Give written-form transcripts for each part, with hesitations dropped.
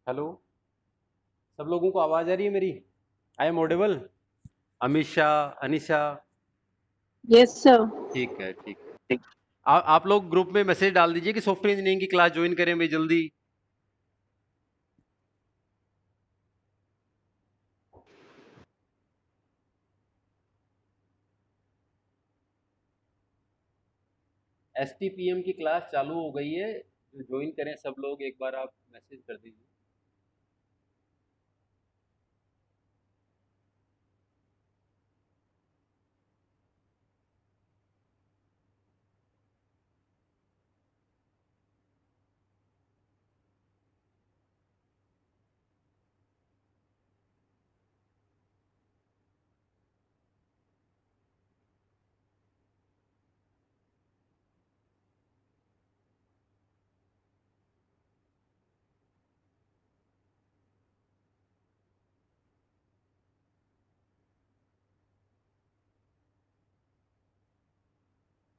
Hello. सब लोगों को आवाज आ रही है मेरी? I am audible? Amisha, Anisha? Yes sir. ठीक है, ठीक है। आप लोग ग्रुप में मैसेज डाल दीजिए कि सॉफ्टवेयर इंजीनियरिंग की क्लास ज्वाइन करें भाई जल्दी। एसटीपीएम की क्लास चालू हो गई है, जो ज्वाइन करें सब लोग एक बार आप मैसेज कर दीजिए।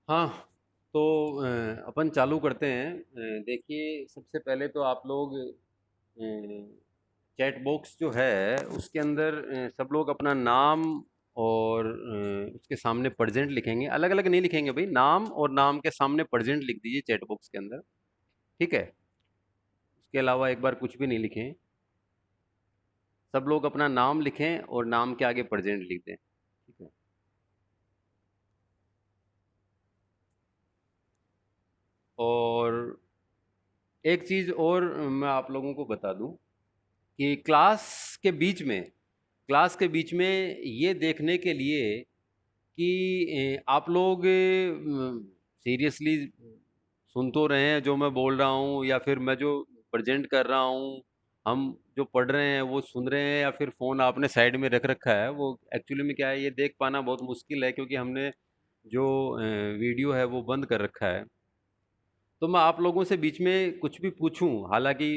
हाँ, तो अपन चालू करते हैं। देखिए, सबसे पहले तो आप लोग चैट बॉक्स जो है उसके अंदर सब लोग अपना नाम और उसके सामने प्रेजेंट लिखेंगे। अलग अलग नहीं लिखेंगे भाई, नाम और नाम के सामने प्रेजेंट लिख दीजिए चैट बॉक्स के अंदर। ठीक है? उसके अलावा एक बार कुछ भी नहीं लिखें। सब लोग अपना नाम लिखें और नाम के आगे प्रेजेंट लिख दें। ठीक है? और एक चीज़ और मैं आप लोगों को बता दूं कि क्लास के बीच में ये देखने के लिए कि आप लोग सीरियसली सुन तो रहे हैं जो मैं बोल रहा हूँ, या फिर मैं जो प्रेजेंट कर रहा हूँ, हम जो पढ़ रहे हैं वो सुन रहे हैं, या फिर फ़ोन आपने साइड में रख रखा है। वो एक्चुअली में क्या है, ये देख पाना बहुत मुश्किल है क्योंकि हमने जो वीडियो है वो बंद कर रखा है। तो मैं आप लोगों से बीच में कुछ भी पूछूं, हालांकि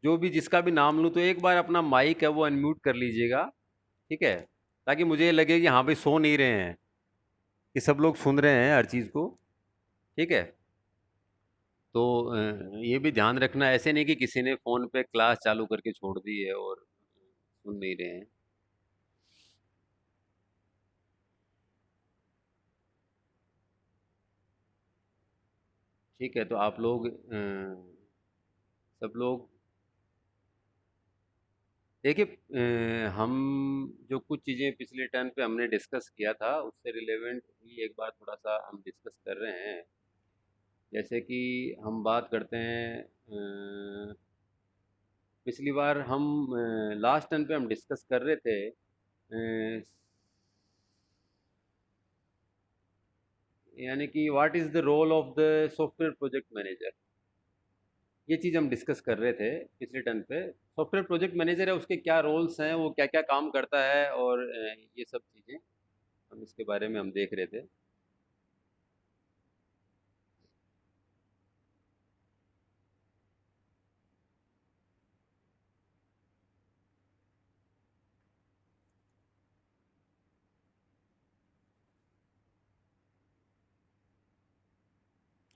जो भी जिसका भी नाम लूं, तो एक बार अपना माइक है वो अनम्यूट कर लीजिएगा। ठीक है? ताकि मुझे ये लगे कि हाँ भाई सो नहीं रहे हैं, कि सब लोग सुन रहे हैं हर चीज़ को। ठीक है? तो ये भी ध्यान रखना, ऐसे नहीं कि किसी ने फ़ोन पे क्लास चालू करके छोड़ दी है और सुन नहीं रहे हैं। ठीक है? तो आप लोग सब लोग देखिए, हम जो कुछ चीज़ें पिछले टर्न पे हमने डिस्कस किया था उससे रिलेवेंट ही एक बार थोड़ा सा हम डिस्कस कर रहे हैं। जैसे कि हम बात करते हैं, पिछली बार हम लास्ट टर्न पे हम डिस्कस कर रहे थे, यानी कि what is the role of the software project manager. ये चीज़ हम डिस्कस कर रहे थे पिछले टर्न पे। सॉफ्टवेयर प्रोजेक्ट मैनेजर है, उसके क्या रोल्स हैं, वो क्या क्या काम करता है, और ये सब चीज़ें हम इसके बारे में हम देख रहे थे।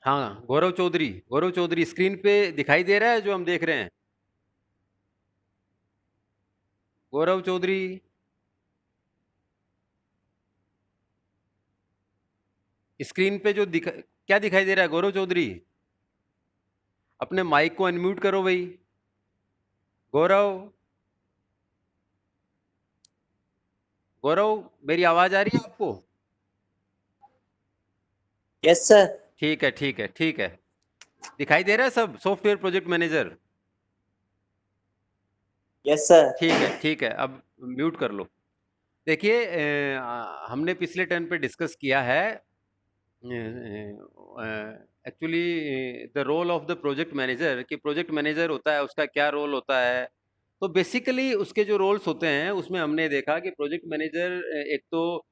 हाँ, गौरव चौधरी, गौरव चौधरी स्क्रीन पे दिखाई दे रहा है जो हम देख रहे हैं? गौरव चौधरी, स्क्रीन पे जो क्या दिखाई दे रहा है गौरव चौधरी? अपने माइक को अनम्यूट करो भाई। गौरव, गौरव, मेरी आवाज आ रही है आपको? Yes sir. ठीक है, ठीक है, ठीक है। दिखाई दे रहा है सब, software project manager? Yes sir. ठीक है, ठीक है। अब म्यूट कर लो। देखिए, हमने पिछले टर्न पे डिस्कस किया है actually the role of the project manager, कि प्रोजेक्ट मैनेजर होता है उसका क्या रोल होता है। तो बेसिकली उसके जो रोल्स होते हैं उसमें हमने देखा कि प्रोजेक्ट मैनेजर एक तो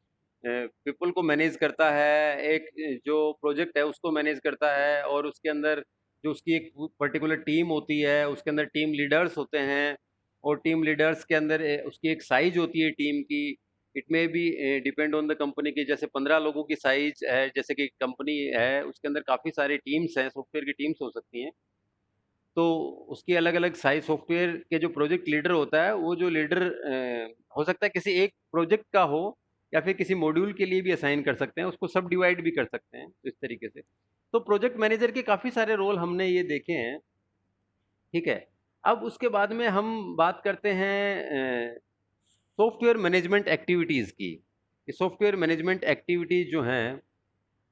पीपल को मैनेज करता है, एक जो प्रोजेक्ट है उसको मैनेज करता है, और उसके अंदर जो उसकी एक पर्टिकुलर टीम होती है उसके अंदर टीम लीडर्स होते हैं, और टीम लीडर्स के अंदर उसकी एक साइज होती है टीम की। It may be depend on the company की, जैसे 15 लोगों की साइज है, जैसे कि कंपनी है उसके अंदर काफ़ी सारी टीम्स हैं, सॉफ्टवेयर की टीम्स हो सकती हैं। तो उसकी अलग-अलग साइज़ सॉफ्टवेयर के जो प्रोजेक्ट लीडर होता है, वो जो लीडर हो सकता है किसी एक प्रोजेक्ट का हो या फिर किसी मॉड्यूल के लिए भी असाइन कर सकते हैं, उसको सब डिवाइड भी कर सकते हैं, इस तरीके से। तो प्रोजेक्ट मैनेजर के काफ़ी सारे रोल हमने ये देखे हैं, ठीक है? अब उसके बाद में हम बात करते हैं सॉफ्टवेयर मैनेजमेंट एक्टिविटीज़ की। ये सॉफ्टवेयर मैनेजमेंट एक्टिविटीज़ जो हैं,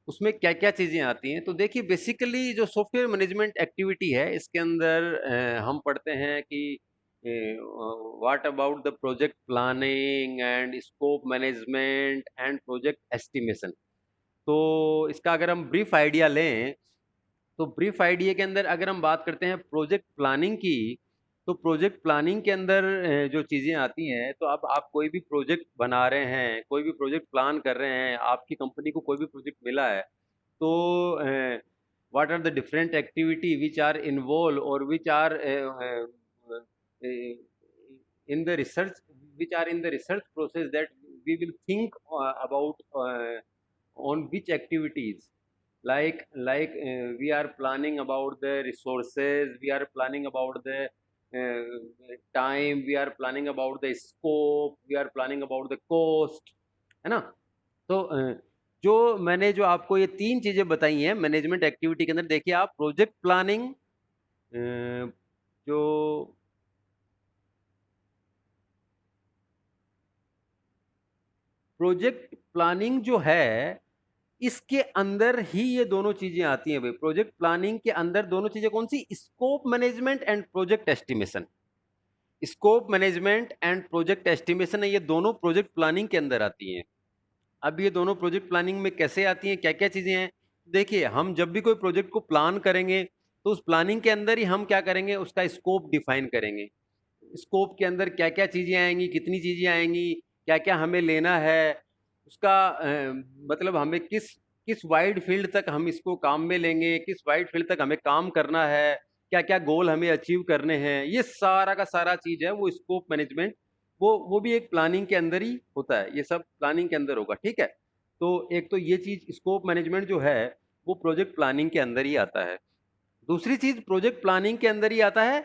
उसमें क्या-क्या चीज़ें आती हैं? तो देखिए बेसिकली जो सॉफ्टवेयर मैनेजमेंट एक्टिविटी है, इसके अंदर हम पढ़ते हैं कि what about the project planning and scope management and project estimation. तो इसका अगर हम ब्रीफ आइडिया लें, तो ब्रीफ आइडिया के अंदर अगर हम बात करते हैं प्रोजेक्ट प्लानिंग की, तो प्रोजेक्ट प्लानिंग के अंदर जो चीज़ें आती हैं, तो अब आप कोई भी प्रोजेक्ट बना रहे हैं, कोई भी प्रोजेक्ट प्लान कर रहे हैं, आपकी कंपनी को कोई भी प्रोजेक्ट मिला है, तो what are the different activity which are involve और which are in the research, which are in the research process, that we will think about on which activities, we are planning about the resources, we are planning about the time, we are planning about the scope, we are planning about the cost, है ना? तो जो मैंने जो आपको ये 3 चीज़ें बताई हैं मैनेजमेंट एक्टिविटी के अंदर, देखिए आप प्रोजेक्ट प्लानिंग, जो प्रोजेक्ट प्लानिंग जो है, इसके अंदर ही ये दोनों चीज़ें आती हैं भई। प्रोजेक्ट प्लानिंग के अंदर दोनों चीज़ें कौन-सी? Scope management and project estimation. Scope management and project estimation है, ये दोनों प्रोजेक्ट प्लानिंग के अंदर आती हैं। अब ये दोनों प्रोजेक्ट प्लानिंग में कैसे आती हैं, क्या-क्या चीज़ें हैं? देखिए, हम जब भी कोई प्रोजेक्ट को प्लान करेंगे, तो उस प्लानिंग के अंदर ही हम क्या करेंगे, उसका स्कोप डिफाइन करेंगे। स्कोप के अंदर क्या-क्या चीज़ें आएँगी, कितनी चीज़ें आएँगी, क्या-क्या हमें लेना है, उसका मतलब हमें किस किस वाइड फील्ड तक हम इसको काम में लेंगे, किस वाइड फील्ड तक हमें काम करना है, क्या-क्या गोल हमें अचीव करने हैं, ये सारा का सारा चीज़ है वो स्कोप मैनेजमेंट, वो भी एक प्लानिंग के अंदर ही होता है, ये सब प्लानिंग के अंदर होगा, ठीक है? तो एक तो ये चीज़ स्कोप मैनेजमेंट जो है, वो प्रोजेक्ट प्लानिंग के अंदर ही आता है। दूसरी चीज़ प्रोजेक्ट प्लानिंग के अंदर ही आता है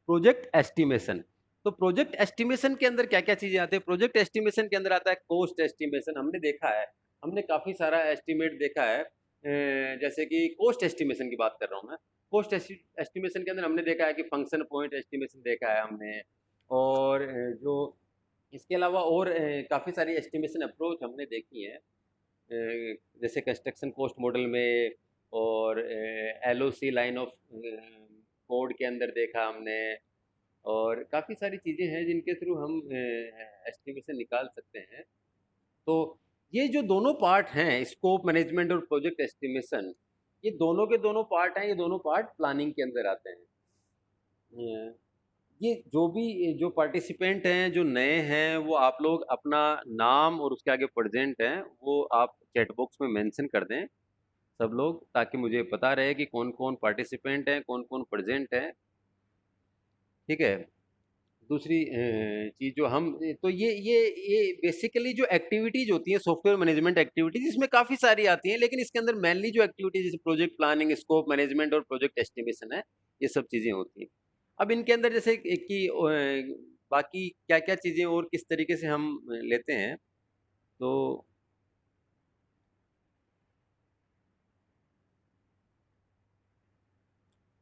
प्रोजेक्ट एस्टिमेशन। तो प्रोजेक्ट एस्टिमेशन के अंदर क्या-क्या चीज़ें आती हैं? प्रोजेक्ट एस्टिमेशन के अंदर आता है कॉस्ट एस्टिमेशन, हमने देखा है, हमने काफ़ी सारा एस्टिमेट देखा है, जैसे कि कॉस्ट एस्टिमेशन की बात कर रहा हूँ मैं। कॉस्ट एस्टिमेशन के अंदर हमने देखा है कि फंक्शन पॉइंट एस्टिमेशन देखा है हमने, और जो इसके अलावा और काफ़ी सारी एस्टिमेशन अप्रोच हमने देखी हैं। जैसे कंस्ट्रक्शन कॉस्ट मॉडल में, और एलओसी लाइन ऑफ कोड के अंदर देखा हमने, और काफ़ी सारी चीज़ें हैं जिनके थ्रू हम एस्टिमेशन निकाल सकते हैं। तो ये जो दोनों पार्ट हैं, स्कोप मैनेजमेंट और प्रोजेक्ट एस्टिमेशन, ये दोनों के दोनों पार्ट हैं, ये दोनों पार्ट प्लानिंग के अंदर आते हैं। अ, ये जो भी जो पार्टिसिपेंट हैं, जो नए हैं, वो आप लोग अपना नाम और उसके आगे प्रेज़ेंट हैं, वो आप चैट बॉक्स में मेंशन कर दें, सब लोग, ताकि मुझे पता रहे कि कौन-कौन पार्टिसिपेंट हैं, कौन-कौन प्रेज़ेंट हैं, ठीक है? दूसरी चीज़ जो हम तो ये बेसिकली जो एक्टिविटीज़ होती हैं सॉफ्टवेयर मैनेजमेंट एक्टिविटीज़, इसमें काफ़ी सारी आती हैं, लेकिन इसके अंदर मेनली जो एक्टिविटीज़ जैसे प्रोजेक्ट प्लानिंग, स्कोप मैनेजमेंट और प्रोजेक्ट एस्टिमेशन है, ये सब चीज़ें होती हैं। अब इनके अंदर जैसे एक कि बाकी क्या-क्या चीज़ें और किस तरीके से हम लेते हैं, तो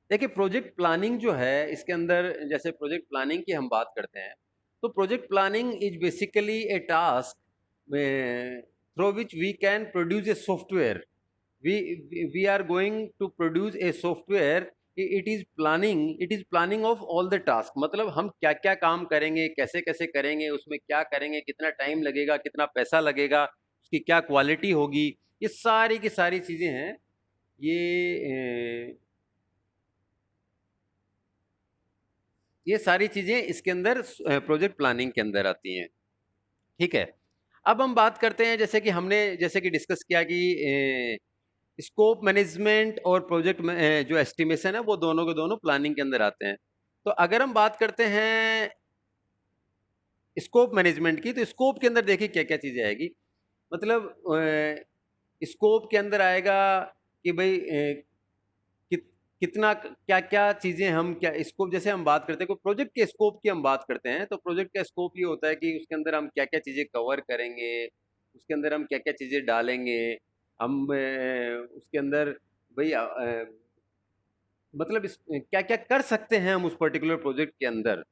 देखिए प्रोजेक्ट प्लानिंग जो है, इसके अंदर जैसे प्रोजेक्ट प्लानिंग की हम बात करते हैं, तो project planning is basically a task through which we can produce a software, we are going to produce a software, it is planning of all the task, मतलब हम क्या क्या काम करेंगे, कैसे कैसे करेंगे, उसमें क्या करेंगे, कितना टाइम लगेगा, कितना पैसा लगेगा, उसकी क्या क्वालिटी होगी, ये सारी की सारी चीज़ें हैं, ये सारी चीज़ें इसके अंदर प्रोजेक्ट प्लानिंग के अंदर आती हैं, ठीक है? अब हम बात करते हैं, जैसे कि हमने जैसे कि डिस्कस किया कि स्कोप मैनेजमेंट और प्रोजेक्ट में जो एस्टिमेशन है, वो दोनों के दोनों प्लानिंग के अंदर आते हैं। तो अगर हम बात करते हैं स्कोप मैनेजमेंट की, तो स्कोप के अंदर देखिए क्या-क्या चीज़ें आएगी। मतलब स्कोप के अंदर आएगा कि भई कितना क्या क्या चीजें हम क्या स्कोप, जैसे हम बात करते हैं कोई प्रोजेक्ट के स्कोप की हम बात करते हैं, तो प्रोजेक्ट का स्कोप ये होता है कि उसके अंदर हम क्या क्या चीजें कवर करेंगे, उसके अंदर हम क्या क्या चीजें डालेंगे, हम उसके अंदर भाई मतलब क्या क्या कर सकते हैं हम उस पर्टिकुलर प्रोजेक्ट के अंदर,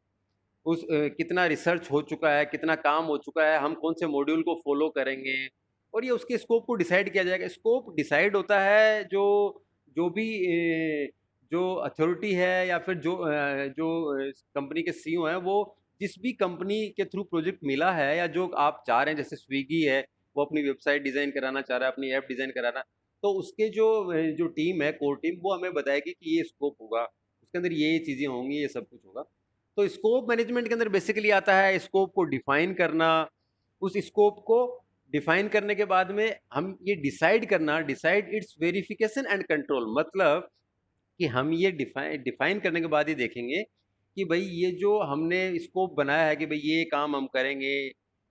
उस कितना रिसर्च हो चुका है, कितना काम हो चुका है, हम कौन से मॉड्यूल को फॉलो करेंगे, और ये उसके स्कोप को डिसाइड किया जाएगा। स्कोप डिसाइड होता है जो जो भी जो अथॉरिटी है या फिर जो कंपनी के सीईओ हैं, वो जिस भी कंपनी के थ्रू प्रोजेक्ट मिला है या जो आप चाह रहे हैं, जैसे स्विगी है, वो अपनी वेबसाइट डिजाइन कराना चाह रहा है, अपनी ऐप डिजाइन कराना, तो उसके जो टीम है, कोर टीम, वो हमें बताएगी कि ये स्कोप होगा, उसके अंदर ये चीजें होंगी, ये सब कुछ होगा। तो स्कोप मैनेजमेंट के अंदर बेसिकली आता है स्कोप को डिफाइन करना। उस स्कोप को डिफाइन करने के बाद में हम ये डिसाइड करना, decide its verification and control, मतलब कि हम ये डिफाइन डिफाइन करने के बाद ही देखेंगे कि भाई ये जो हमने स्कोप बनाया है कि भाई ये काम हम करेंगे,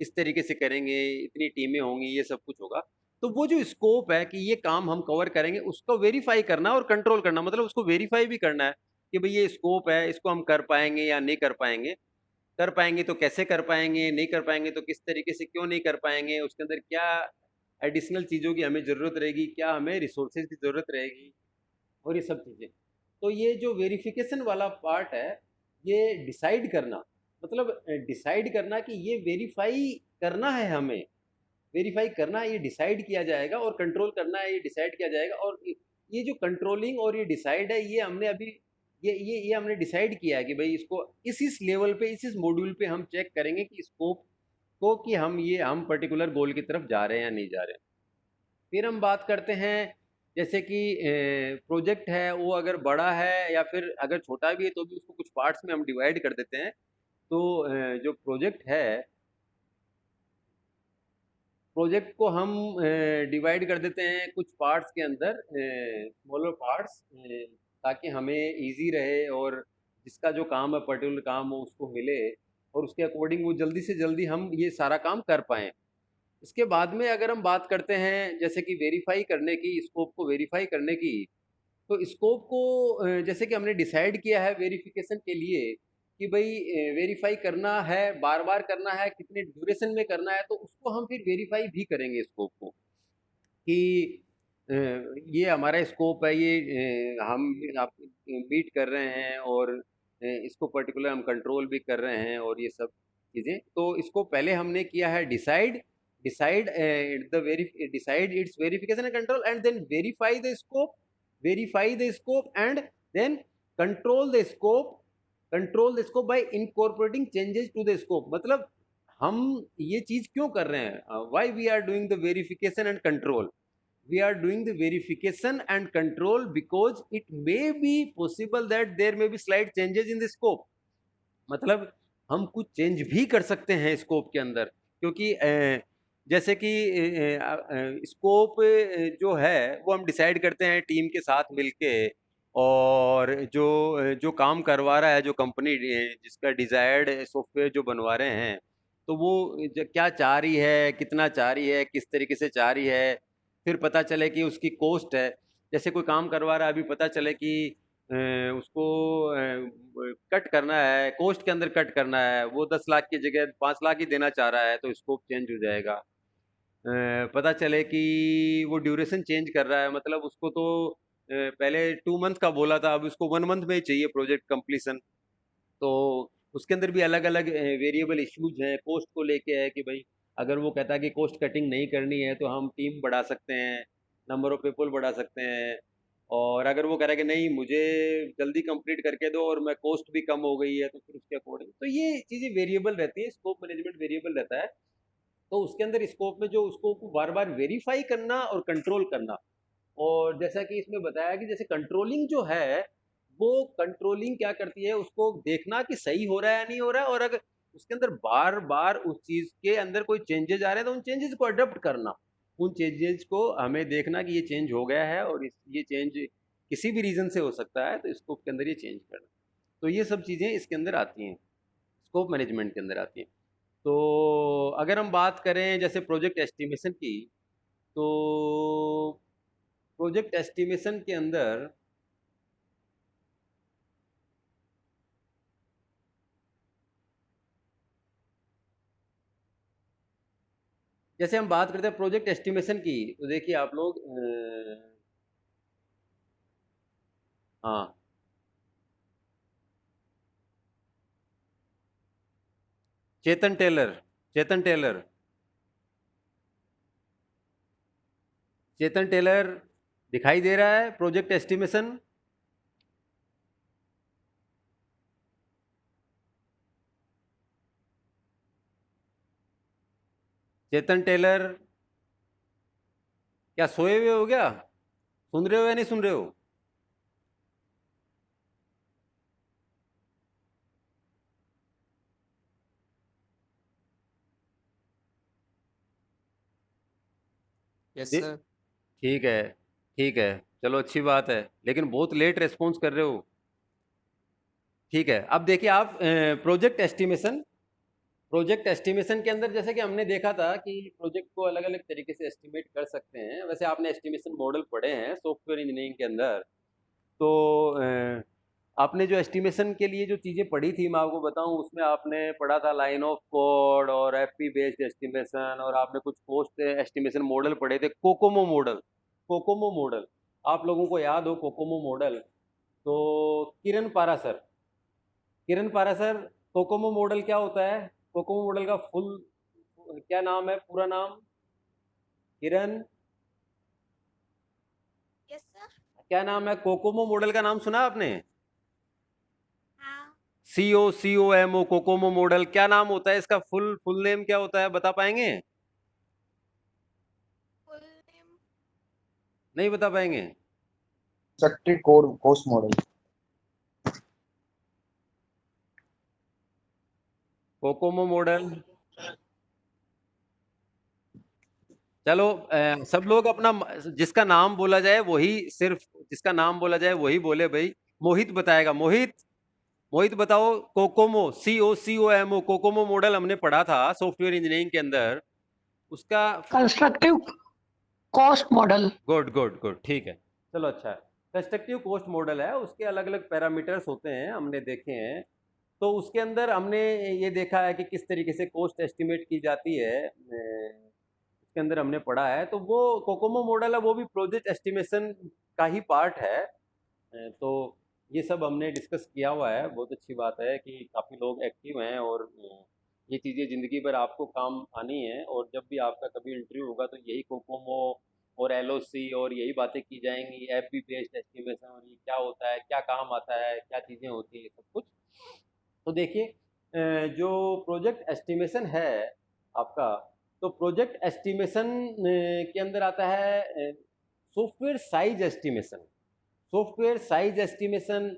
इस तरीके से करेंगे, इतनी टीमें होंगी, ये सब कुछ होगा। तो वो जो स्कोप है कि ये काम हम कवर करेंगे, उसको वेरीफाई करना और कंट्रोल करना, मतलब उसको वेरीफाई भी करना है कि भाई ये स्कोप है, इसको हम कर पाएंगे या नहीं कर पाएंगे, कर पाएंगे तो कैसे कर पाएंगे, नहीं कर पाएंगे तो किस तरीके से, क्यों नहीं कर पाएंगे, उसके अंदर क्या एडिशनल चीज़ों की हमें ज़रूरत रहेगी, क्या हमें रिसोर्सेज की ज़रूरत रहेगी, और ये सब चीज़ें। तो ये जो वेरिफिकेशन वाला पार्ट है, ये डिसाइड करना, मतलब डिसाइड करना कि ये वेरीफाई करना है हमें, वेरीफाई करना है, ये डिसाइड किया जाएगा, और कंट्रोल करना है, ये डिसाइड किया जाएगा। और ये जो कंट्रोलिंग और ये डिसाइड है, ये हमने अभी ये हमने डिसाइड किया है कि भाई इसको इस लेवल पे, इस मॉड्यूल पे हम चेक करेंगे कि स्कोप को, कि हम पर्टिकुलर गोल की तरफ जा रहे हैं या नहीं जा रहे हैं। फिर हम बात करते हैं जैसे कि प्रोजेक्ट है, वो अगर बड़ा है या फिर अगर छोटा भी है तो भी उसको कुछ पार्ट्स में हम डिवाइड कर देते हैं। तो जो प्रोजेक्ट है, प्रोजेक्ट को हम डिवाइड कर देते हैं कुछ पार्ट्स के अंदर, स्मॉलर पार्ट्स, ताकि हमें इजी रहे, और जिसका जो काम है, पर्टिकुलर काम हो, उसको मिले, और उसके अकॉर्डिंग वो जल्दी से जल्दी हम ये सारा काम कर पाएँ। इसके बाद में अगर हम बात करते हैं जैसे कि वेरीफाई करने की, स्कोप को वेरीफाई करने की, तो स्कोप को जैसे कि हमने डिसाइड किया है वेरिफिकेशन के लिए कि भाई वेरीफाई करना है, बार बार करना है, कितने ड्यूरेशन में करना है, तो उसको हम फिर वेरीफाई भी करेंगे स्कोप को, कि ये हमारा स्कोप है, ये हम आप मीट कर रहे हैं, और इसको पर्टिकुलर हम कंट्रोल भी कर रहे हैं, और ये सब चीज़ें। तो इसको पहले हमने किया है decide, decide the very decide its verification and control, and then verify the scope, verify the scope, and then control the scope, control the scope by incorporating changes to the scope. मतलब हम ये चीज़ क्यों कर रहे हैं, why we are doing the verification and control, we are doing the verification and control because it may be possible that there may be slight changes in the scope, मतलब हम कुछ चेंज भी कर सकते हैं स्कोप के अंदर, क्योंकि जैसे कि स्कोप जो है वो हम डिसाइड करते हैं टीम के साथ मिलके, और जो काम करवा रहा है, जो कंपनी जिसका डिजायर्ड सॉफ्टवेयर जो बनवा रहे हैं, तो वो क्या चाह रही है, कितना चाह रही है, किस तरीके से चाह रही है, फिर पता चले कि उसकी कॉस्ट है, जैसे कोई काम करवा रहा है, अभी पता चले कि उसको कट करना है, कॉस्ट के अंदर कट करना है, वो 10 लाख की जगह 5 लाख ही देना चाह रहा है, तो स्कोप चेंज हो जाएगा। पता चले कि वो ड्यूरेशन चेंज कर रहा है, मतलब उसको तो पहले 2 मंथ का बोला था, अब उसको 1 मंथ में ही चाहिए प्रोजेक्ट कंप्लीशन। तो उसके अंदर भी अलग अलग वेरिएबल इश्यूज हैं, कॉस्ट को लेके है कि भाई अगर वो कहता है कि कॉस्ट कटिंग नहीं करनी है, तो हम टीम बढ़ा सकते हैं, नंबर ऑफ पीपल बढ़ा सकते हैं, और अगर वो कह रहा है कि नहीं मुझे जल्दी कंप्लीट करके दो और मैं कॉस्ट भी कम हो गई है, तो फिर उसके अकॉर्डिंग, तो ये चीज़ें वेरिएबल रहती है, स्कोप मैनेजमेंट वेरिएबल रहता है। तो उसके अंदर स्कोप में जो उसको बार बार वेरीफाई करना और कंट्रोल करना, और जैसा कि इसमें बताया कि जैसे कंट्रोलिंग जो है, वो कंट्रोलिंग क्या करती है, उसको देखना कि सही हो रहा है या नहीं हो रहा है, और अगर उसके अंदर बार बार उस चीज़ के अंदर कोई चेंजेस आ रहे हैं, तो उन चेंजेस को अडॉप्ट करना, उन चेंजेस को हमें देखना कि ये चेंज हो गया है, और ये चेंज किसी भी रीज़न से हो सकता है, तो स्कोप के अंदर ये चेंज करना। तो ये सब चीज़ें इसके अंदर आती हैं, स्कोप मैनेजमेंट के अंदर आती हैं। तो अगर हम बात करें जैसे प्रोजेक्ट एस्टिमेशन की, तो प्रोजेक्ट एस्टिमेशन के अंदर जैसे हम बात करते हैं प्रोजेक्ट एस्टिमेशन की, तो देखिए आप लोग हाँ, चेतन टेलर, चेतन टेलर, चेतन टेलर दिखाई दे रहा है प्रोजेक्ट एस्टिमेशन? चेतन टेलर क्या सोए हुए हो क्या? सुन रहे हो या नहीं सुन रहे हो? Yes they- sir. ठीक है, ठीक है, चलो अच्छी बात है, लेकिन बहुत लेट रेस्पॉन्स कर रहे हो। ठीक है, अब देखिए आप प्रोजेक्ट एस्टिमेशन, प्रोजेक्ट एस्टिमेशन के अंदर जैसे कि हमने देखा था कि प्रोजेक्ट को अलग अलग तरीके से एस्टिमेट कर सकते हैं। वैसे आपने एस्टिमेशन मॉडल पढ़े हैं सॉफ्टवेयर इंजीनियरिंग के अंदर, तो आपने जो एस्टिमेशन के लिए जो चीज़ें पढ़ी थी मैं आपको बताऊं, उसमें आपने पढ़ा था लाइन ऑफ कोड और एफपी बेस्ड एस्टिमेशन, और आपने कुछ पोस्ट एस्टिमेशन मॉडल पढ़े थे, कोकोमो मॉडल, कोकोमो मॉडल। आप लोगों को याद हो कोकोमो मॉडल? तो किरण पारासर, किरण पारासर, कोकोमो मॉडल क्या होता है? कोकोमो मॉडल का फुल क्या नाम है, पूरा नाम? किरण, यस सर। क्या नाम है? कोकोमो मॉडल का नाम सुना आपने? हाँ। COCOMO, कोकोमो मॉडल क्या नाम होता है इसका? फुल फुल नेम क्या होता है, बता पाएंगे? Full name. नहीं बता पाएंगे? Constructive code cost model. COCOMO model, चलो सब लोग अपना जिसका नाम बोला जाए वही, सिर्फ जिसका नाम बोला जाए वही बोले भाई। मोहित बताएगा, मोहित, मोहित बताओ। कोकोमो, COCOMO, कोकोमो मॉडल हमने पढ़ा था सॉफ्टवेयर इंजीनियरिंग के अंदर, उसका constructive cost model. Good good good, ठीक है, चलो अच्छा है। कंस्ट्रक्टिव कॉस्ट मॉडल है, उसके अलग अलग पैरामीटर्स होते हैं, हमने देखे हैं। तो उसके अंदर हमने ये देखा है कि किस तरीके से कॉस्ट एस्टिमेट की जाती है, उसके अंदर हमने पढ़ा है। तो वो कोकोमो मॉडल है, वो भी प्रोजेक्ट एस्टिमेशन का ही पार्ट है। तो ये सब हमने डिस्कस किया हुआ है। बहुत अच्छी बात है कि काफ़ी लोग एक्टिव हैं, और ये चीज़ें ज़िंदगी भर आपको काम आनी है, और जब भी आपका कभी इंटरव्यू होगा तो यही कोकोमो और LOC और यही बातें की जाएंगी, FB बेस्ड एस्टिमेशन, और ये क्या होता है, क्या काम आता है, क्या चीज़ें होती है, सब कुछ। तो देखिए जो प्रोजेक्ट एस्टिमेशन है आपका, तो प्रोजेक्ट एस्टिमेशन के अंदर आता है software size estimation, software size estimation,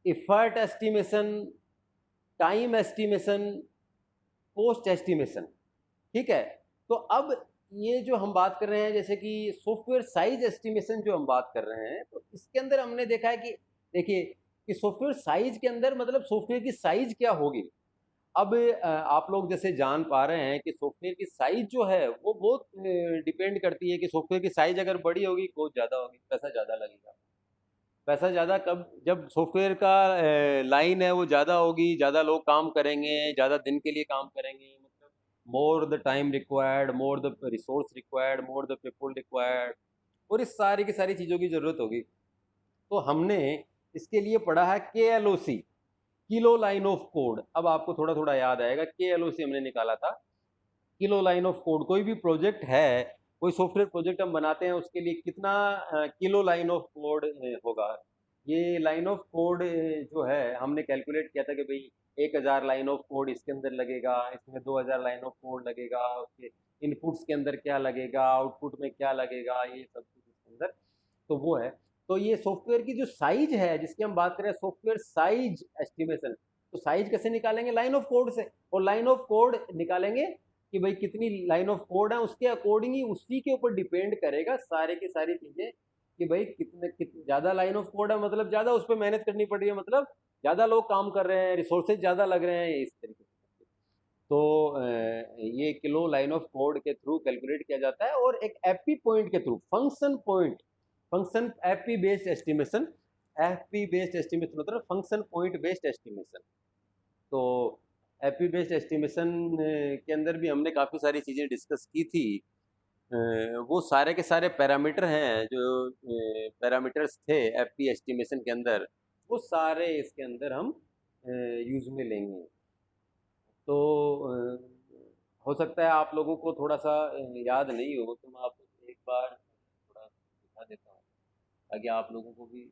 effort estimation, time estimation, cost estimation. ठीक है, तो अब ये जो हम बात कर रहे हैं, जैसे कि सॉफ्टवेयर साइज एस्टिमेशन जो हम बात कर रहे हैं, तो इसके अंदर हमने देखा है कि देखिए कि सॉफ्टवेयर साइज के अंदर मतलब सॉफ्टवेयर की साइज क्या होगी। अब आप लोग जैसे जान पा रहे हैं कि सॉफ्टवेयर की साइज जो है वो बहुत डिपेंड करती है, कि सॉफ्टवेयर की साइज अगर बड़ी होगी कॉस्ट ज़्यादा होगी, पैसा ज़्यादा लगेगा। पैसा ज़्यादा कब? जब सॉफ्टवेयर का लाइन है वो ज़्यादा होगी, ज़्यादा लोग काम करेंगे, ज़्यादा दिन के लिए काम करेंगे, मतलब more the time required, more the resource required, more the people required, और इस सारी की सारी चीज़ों की ज़रूरत होगी। तो हमने इसके लिए पढ़ा है KLOC, kilo line of code. अब आपको थोड़ा थोड़ा याद आएगा, KLOC हमने निकाला था, किलो लाइन ऑफ कोड। कोई भी प्रोजेक्ट है, कोई सॉफ्टवेयर प्रोजेक्ट हम बनाते हैं, उसके लिए कितना किलो लाइन ऑफ कोड होगा। ये लाइन ऑफ कोड जो है हमने कैलकुलेट किया था कि भाई 1000 लाइन ऑफ कोड इसके अंदर लगेगा, इसमें 2000 लाइन ऑफ कोड लगेगा, उसके इनपुट्स के अंदर क्या लगेगा, आउटपुट में क्या लगेगा, ये सब कुछ इसके अंदर। तो वो है। तो ये सॉफ्टवेयर की जो साइज है जिसकी हम बात करें, सॉफ्टवेयर साइज एस्टिमेशन, तो साइज कैसे निकालेंगे? लाइन ऑफ कोड से। और लाइन ऑफ कोड निकालेंगे कि भाई कितनी लाइन ऑफ कोड है, उसके अकॉर्डिंग ही उसी के ऊपर डिपेंड करेगा सारे की सारी चीजें, कि भाई कितने ज्यादा लाइन ऑफ कोड है मतलब ज्यादा उस पर मेहनत करनी पड़ रही है, मतलब ज्यादा लोग काम कर रहे हैं, रिसोर्सेज ज्यादा लग रहे हैं, इस तरीके से। तो ये किलो लाइन ऑफ कोड के थ्रू कैलकुलेट किया जाता है, और एक एफपी पॉइंट के through, function point, function FP based estimation, FP based estimation मतलब फंक्शन पॉइंट बेस्ड एस्टिमेशन। तो एपी बेस्ड एस्टिमेशन के अंदर भी हमने काफ़ी सारी चीज़ें डिस्कस की थी। वो सारे के सारे पैरामीटर हैं जो पैरामीटर्स थे एपी एस्टिमेशन के अंदर, वो सारे इसके अंदर हम यूज़ में लेंगे। तो हो सकता है आप लोगों को थोड़ा-सा याद नहीं हो, तो मैं आपको एक बार थोड़ा दिखा देता हूँ, ताकि आप लोगों को भी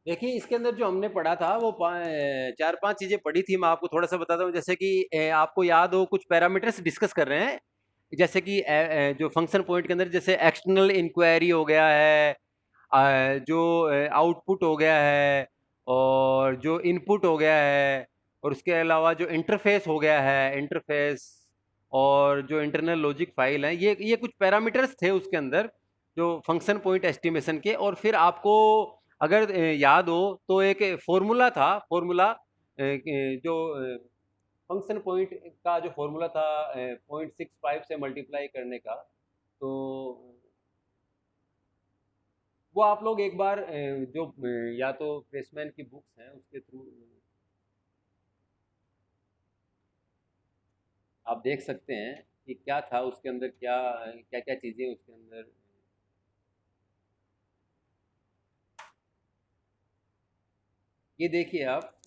देखिए, इसके अंदर जो हमने पढ़ा था वो 4-5 चीज़ें पढ़ी थी, मैं आपको थोड़ा-सा बताता हूँ। जैसे कि आपको याद हो कुछ पैरामीटर्स डिस्कस कर रहे हैं, जैसे कि जो फंक्शन पॉइंट के अंदर जैसे एक्सटर्नल इंक्वायरी हो गया है, जो आउटपुट हो गया है, और जो इनपुट हो गया है, और उसके अलावा जो इंटरफ़ेस हो गया है, इंटरफ़ेस, और जो इंटरनल लॉजिक फ़ाइल है, ये कुछ पैरामीटर्स थे उसके अंदर, जो फंक्शन पॉइंट एस्टिमेशन के। और फिर आपको अगर याद हो तो एक फ़ॉर्मूला था, फ़ॉर्मूला जो फंक्शन पॉइंट का जो फ़ॉर्मूला था 0.65 से मल्टीप्लाई करने का, तो वो आप लोग एक बार जो या तो फ्रेशमैन की बुक्स हैं उसके थ्रू आप देख सकते हैं कि क्या था उसके अंदर, क्या-क्या चीज़ें उसके अंदर। ये देखिए आप,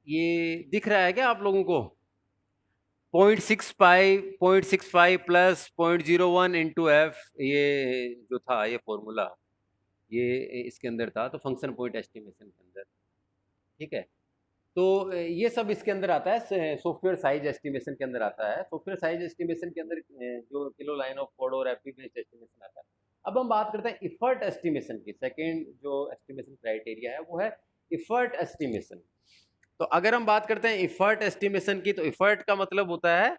ये दिख रहा है क्या आप लोगों को? 0.65 प्लस 0.01 इंटू एफ, ये जो था ये फॉर्मूला, ये इसके अंदर था, तो फंक्शन पॉइंट एस्टिमेशन के अंदर। ठीक है, तो ये सब इसके अंदर आता है, सॉफ्टवेयर साइज एस्टिमेशन के अंदर आता है। सॉफ्टवेयर साइज एस्टिमेशन के अंदर जो किलो लाइन ऑफ कोड और एपी बेस्ड एस्टिमेशन आता है। अब हम बात करते हैं इफर्ट एस्टिमेशन की। सेकेंड जो एस्टिमेशन क्राइटेरिया है वो है इफर्ट एस्टिमेशन। तो अगर हम बात करते हैं इफर्ट एस्टिमेशन की, तो इफर्ट का मतलब होता है,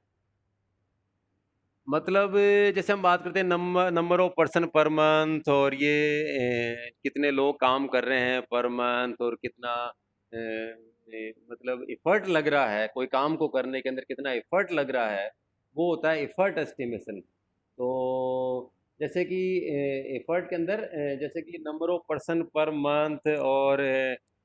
मतलब जैसे हम बात करते हैं number of person per month, और ये कितने लोग काम कर रहे हैं पर मंथ, और कितना मतलब इफर्ट लग रहा है, कोई काम को करने के अंदर कितना इफर्ट लग रहा है, वो होता है इफर्ट एस्टिमेशन। तो जैसे कि एफर्ट के अंदर जैसे कि number of person per month, और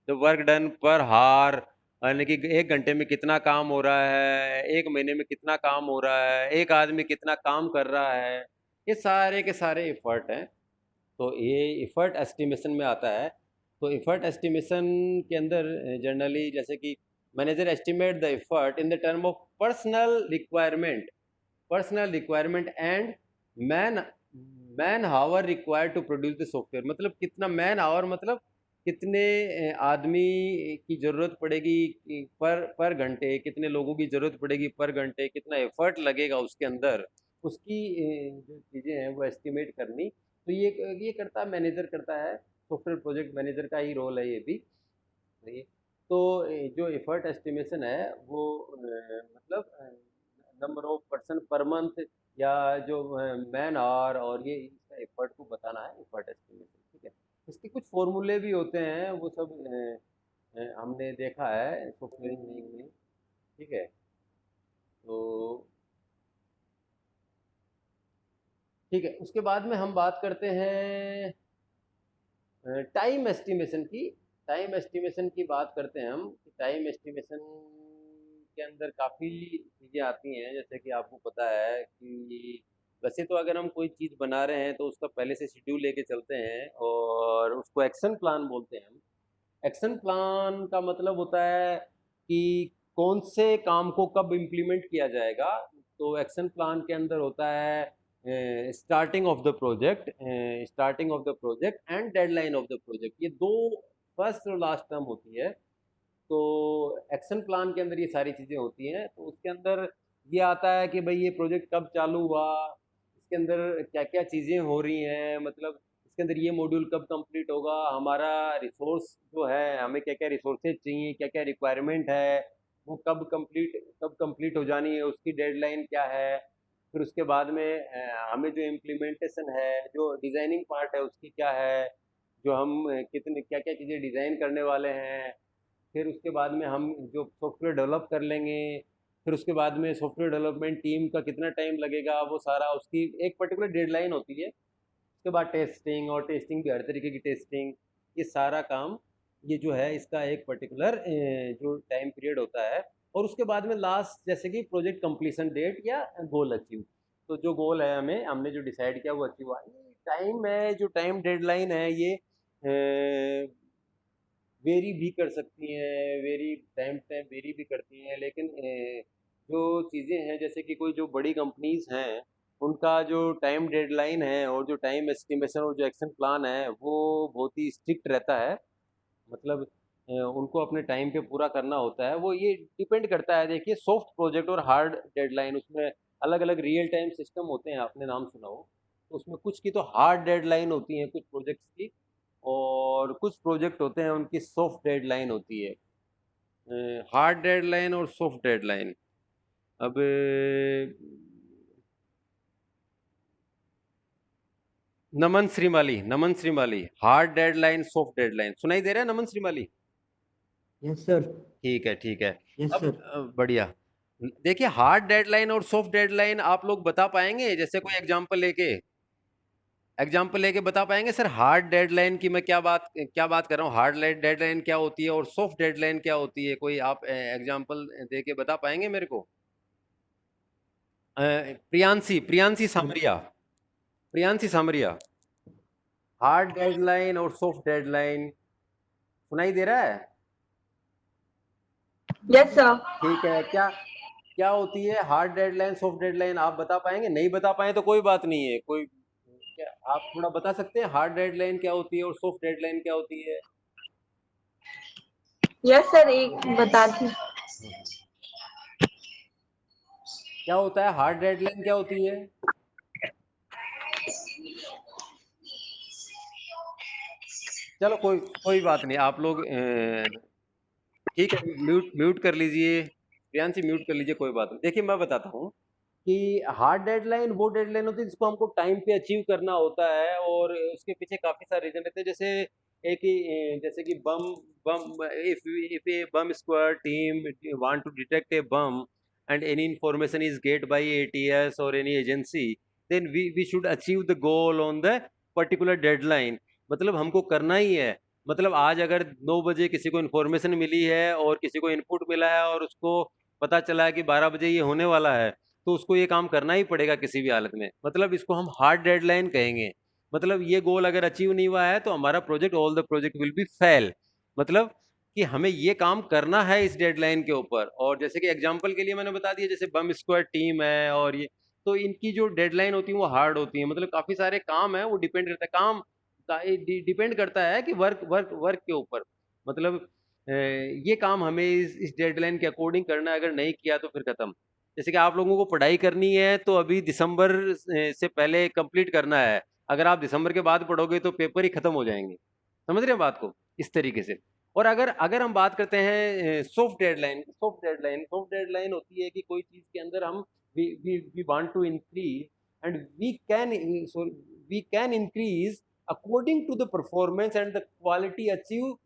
द वर्क डन पर हार, यानी कि 1 घंटे में कितना काम हो रहा है, 1 महीने में कितना काम हो रहा है, एक आदमी कितना काम कर रहा है, ये सारे के सारे एफर्ट हैं। तो ये एफर्ट एस्टिमेशन में आता है। तो एफर्ट एस्टिमेशन के अंदर जनरली जैसे कि manager estimate the effort in the term of personal requirement and man man hour required to produce the software. मतलब कितना मैन हावर, मतलब कितने आदमी की ज़रूरत पड़ेगी पर घंटे, कितने लोगों की ज़रूरत पड़ेगी पर घंटे, कितना एफर्ट लगेगा उसके अंदर, उसकी जो चीज़ें हैं वो एस्टिमेट करनी। तो ये करता है, मैनेजर करता है, सॉफ्टवेयर प्रोजेक्ट मैनेजर का ही रोल है ये भी। सही है। तो जो एफर्ट एस्टिमेशन है वो मतलब number of person per month, या जो मैन आवर, और ये इसका एफर्ट को बताना है एफर्ट एस्टिमेशन। ठीक है, इसके कुछ फॉर्मूले भी होते हैं, वो सब हमने देखा है सॉफ्टवेयर इंजीनियरिंग में। ठीक है, तो ठीक है, उसके बाद में हम बात करते हैं टाइम एस्टिमेशन की। टाइम एस्टिमेशन की बात करते हैं हम। टाइम एस्टिमेशन के अंदर काफ़ी चीज़ें आती हैं, जैसे कि आपको पता है कि वैसे तो अगर हम कोई चीज़ बना रहे हैं तो उसका पहले से शेड्यूल लेके चलते हैं और उसको एक्शन प्लान बोलते हैं हम। एक्शन प्लान का मतलब होता है कि कौन से काम को कब इम्प्लीमेंट किया जाएगा। तो एक्शन प्लान के अंदर होता है starting of the project and deadline of the project. ये दो फर्स्ट और लास्ट टर्म होती है। तो एक्शन प्लान के अंदर ये सारी चीज़ें होती हैं। तो उसके अंदर ये आता है कि भाई ये प्रोजेक्ट कब चालू हुआ, इसके अंदर क्या क्या चीज़ें हो रही हैं, मतलब इसके अंदर ये मॉड्यूल कब कंप्लीट होगा, हमारा रिसोर्स जो है, हमें क्या क्या रिसोर्सेज चाहिए, क्या क्या रिक्वायरमेंट है, वो कब कंप्लीट हो जानी है, उसकी डेडलाइन क्या है। फिर उसके बाद में हमें जो इम्प्लीमेंटेशन है, जो डिज़ाइनिंग पार्ट है उसकी क्या है, जो हम कितने क्या क्या चीज़ें डिज़ाइन करने वाले हैं। फिर उसके बाद में हम जो सॉफ्टवेयर डेवलप कर लेंगे, फिर उसके बाद में सॉफ्टवेयर डेवलपमेंट टीम का कितना टाइम लगेगा, वो सारा उसकी एक पर्टिकुलर डेडलाइन होती है। उसके बाद टेस्टिंग, और टेस्टिंग भी हर तरीके की टेस्टिंग, ये सारा काम ये जो है इसका एक पर्टिकुलर जो टाइम पीरियड होता है। और उसके बाद में लास्ट जैसे कि प्रोजेक्ट कंप्लीशन डेट या गोल अचीव। तो जो गोल है हमने जो डिसाइड किया वो अचीव हुआ। टाइम है, जो टाइम डेडलाइन है ये वेरी भी कर सकती हैं, वेरी टाइम टाइम वेरी भी करती हैं, लेकिन जो चीज़ें हैं जैसे कि कोई जो बड़ी कंपनीज हैं उनका जो टाइम डेडलाइन है और जो टाइम एस्टिमेशन और जो एक्शन प्लान है वो बहुत ही स्ट्रिक्ट रहता है। मतलब उनको अपने टाइम पे पूरा करना होता है। वो ये डिपेंड करता है, देखिए सॉफ्ट प्रोजेक्ट और हार्ड डेडलाइन, उसमें अलग अलग रियल टाइम सिस्टम होते हैं, आपने नाम सुना हो। तो उसमें कुछ की तो हार्ड डेडलाइन होती है कुछ प्रोजेक्ट्स की, और कुछ प्रोजेक्ट होते हैं उनकी सॉफ्ट डेडलाइन होती है। हार्ड डेडलाइन और सॉफ्ट डेडलाइन। अब Naman Shrimali, hard deadline soft deadline सुनाई दे रहा है नमन श्रीमाली? Yes sir. ठीक है, ठीक है। यस अब सर। बढ़िया। देखिए हार्ड डेडलाइन और सॉफ्ट डेडलाइन आप लोग बता पाएंगे, जैसे कोई एग्जाम्पल लेके बता पाएंगे सर हार्ड डेडलाइन की मैं क्या बात कर रहा हूँ, हार्ड डेडलाइन क्या होती है और सॉफ्ट डेडलाइन क्या होती है? कोई आप एग्जाम्पल दे के बता पाएंगे मेरे को? प्रियांशी सामरिया, हार्ड डेडलाइन और सॉफ्ट डेडलाइन सुनाई दे रहा है? Yes sir. ठीक है। क्या क्या होती है हार्ड डेडलाइन सॉफ्ट डेडलाइन, आप बता पाएंगे? नहीं बता पाए तो कोई बात नहीं है, कोई क्या आप थोड़ा बता सकते हैं हार्ड डेडलाइन क्या होती है और सॉफ्ट डेडलाइन क्या होती है? यस सर, एक बता दी। क्या होता है हार्ड डेडलाइन क्या होती है? चलो कोई कोई बात नहीं, आप लोग ठीक है, म्यूट कर लीजिए, प्रियांशी म्यूट कर लीजिए, कोई बात नहीं। देखिए मैं बताता हूँ कि हार्ड डेडलाइन वो डेडलाइन होती है जिसको हमको टाइम पे अचीव करना होता है, और उसके पीछे काफ़ी सारे रीजन रहते हैं। जैसे एक ही जैसे कि bomb bomb if a bomb squad team want to detect a bomb and any information is get by ATS और any agency, then we should achieve the goal on the particular deadline. मतलब हमको करना ही है। मतलब आज अगर 9 बजे किसी को इन्फॉर्मेशन मिली है और किसी को इनपुट मिला है और उसको पता चला है कि 12 बजे ये होने वाला है, तो उसको ये काम करना ही पड़ेगा किसी भी हालत में। मतलब इसको हम हार्ड डेडलाइन कहेंगे। मतलब ये गोल अगर अचीव नहीं हुआ है तो हमारा project, all the project will be fail. मतलब कि हमें ये काम करना है इस डेडलाइन के ऊपर। और जैसे कि एग्जांपल के लिए मैंने बता दिया, जैसे बम स्क्वाड टीम है और ये, तो इनकी जो डेडलाइन होती है वो हार्ड होती है। मतलब काफी सारे काम है, वो डिपेंड करता है काम डिपेंड करता है कि वर्क के ऊपर। मतलब ये काम हमें इस डेडलाइन के अकॉर्डिंग करना है, अगर नहीं किया तो फिर खत्म। जैसे कि आप लोगों को पढ़ाई करनी है तो अभी दिसंबर से पहले कंप्लीट करना है। अगर आप दिसंबर के बाद पढ़ोगे तो पेपर ही खत्म हो जाएंगे। समझ रहे हैं बात को? इस तरीके से। और अगर अगर हम बात करते हैं सॉफ्ट डेडलाइन होती है कि कोई चीज के अंदर हम we want to increase and we can increase according to the performance and the quality achieved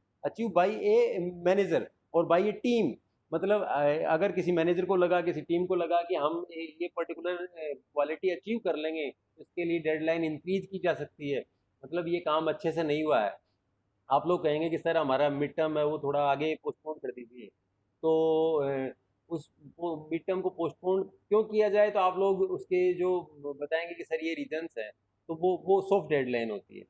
by a manager or by a team। मतलब अगर किसी मैनेजर को लगा, किसी टीम को लगा कि हम ये पर्टिकुलर क्वालिटी अचीव कर लेंगे, इसके लिए डेडलाइन इंक्रीज की जा सकती है, मतलब ये काम अच्छे से नहीं हुआ है, आप लोग कहेंगे कि सर हमारा मिड टर्म है वो थोड़ा आगे पोस्टपोन कर दीजिए, तो उस मिड टर्म को पोस्टपोन क्यों किया जाए, तो आप लोग उसके जो बताएंगे कि सर ये रीजंस है, तो वो सॉफ्ट डेडलाइन होती है,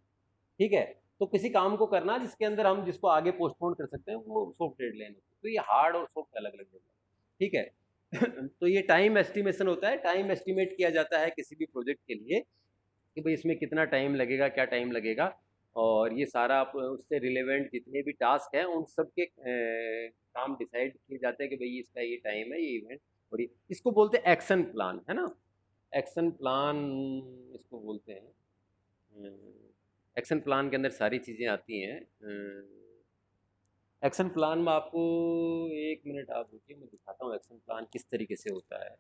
ठीक है। तो किसी काम को करना जिसके अंदर हम जिसको आगे पोस्टपोन कर सकते हैं, वो सॉफ्ट डेडलाइन होती है। तो ये हार्ड और सॉफ्ट अलग अलग डेडलाइन, ठीक है। तो ये टाइम एस्टिमेशन होता है, टाइम एस्टिमेट किया जाता है किसी भी प्रोजेक्ट के लिए कि भाई इसमें कितना टाइम लगेगा, क्या टाइम लगेगा, और ये सारा उससे रिलेवेंट जितने भी टास्क हैं उन सब के काम डिसाइड किए जाते हैं कि भाई इसका ये टाइम है, ये इवेंट, और ये इसको बोलते हैं एक्शन प्लान, है ना। एक्शन प्लान इसको बोलते हैं। एक्शन प्लान के अंदर सारी चीज़ें आती हैं। एक्शन प्लान में आपको 1 मिनट आप रुकिए, मैं दिखाता हूँ एक्शन प्लान किस तरीके से होता है।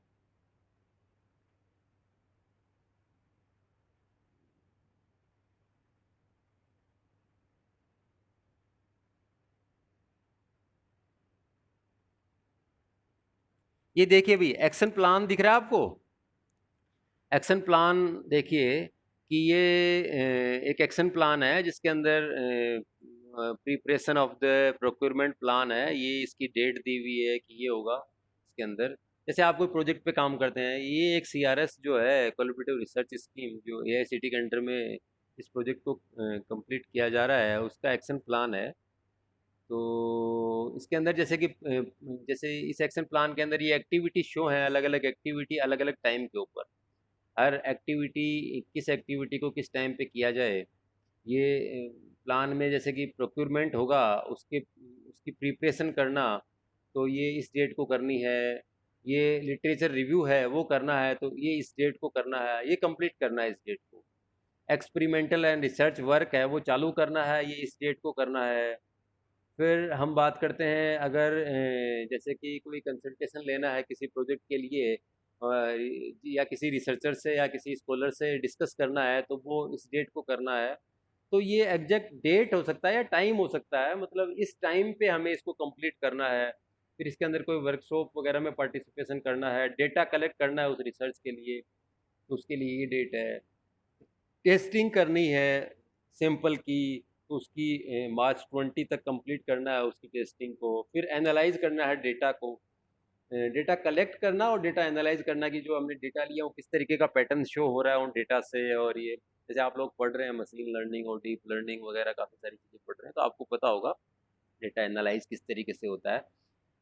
ये देखिए भाई, एक्शन प्लान दिख रहा है आपको। एक्शन प्लान देखिए कि ये एक एक्शन प्लान है जिसके अंदर preparation of the procurement plan है, ये इसकी डेट दी हुई है कि ये होगा इसके अंदर। जैसे आप कोई प्रोजेक्ट पे काम करते हैं, ये एक CRS जो है कोलैबोरेटिव रिसर्च स्कीम, जो AICTE के अंडर में इस प्रोजेक्ट को कंप्लीट किया जा रहा है, उसका एक्शन प्लान है। तो इसके अंदर जैसे कि जैसे इस एक्शन प्लान के अंदर ये एक्टिविटी शो है, अलग अलग एक्टिविटी अलग अलग टाइम के ऊपर, हर एक्टिविटी किस एक्टिविटी को किस टाइम पे किया जाए, ये प्लान में जैसे कि प्रोक्योरमेंट होगा, उसकी प्रिपरेशन करना, तो ये इस डेट को करनी है, ये लिटरेचर रिव्यू है वो करना है, तो ये इस डेट को करना है, ये कंप्लीट करना है इस डेट को। एक्सपेरिमेंटल एंड रिसर्च वर्क है वो चालू करना है, ये इस डेट को करना है। फिर हम बात करते हैं अगर जैसे कि कोई कंसल्टेशन लेना है किसी प्रोजेक्ट के लिए, या किसी रिसर्चर से या किसी स्कॉलर से डिस्कस करना है, तो वो इस डेट को करना है। तो ये एग्जैक्ट डेट हो सकता है या टाइम हो सकता है, मतलब इस टाइम पे हमें इसको कंप्लीट करना है। फिर इसके अंदर कोई वर्कशॉप वगैरह में पार्टिसिपेशन करना है, डेटा कलेक्ट करना है उस रिसर्च के लिए, तो उसके लिए ये डेट है। टेस्टिंग करनी है सैंपल की, तो उसकी मार्च 20 तक कंप्लीट करना है उसकी टेस्टिंग को। फिर एनालाइज करना है डेटा को, डेटा कलेक्ट करना और डेटा एनालाइज करना कि जो हमने डेटा लिया वो किस तरीके का पैटर्न शो हो रहा है उन डेटा से। और ये जैसे आप लोग पढ़ रहे हैं मशीन लर्निंग और डीप लर्निंग वगैरह काफ़ी सारी चीज़ें पढ़ रहे हैं, तो आपको पता होगा डेटा एनालाइज किस तरीके से होता है।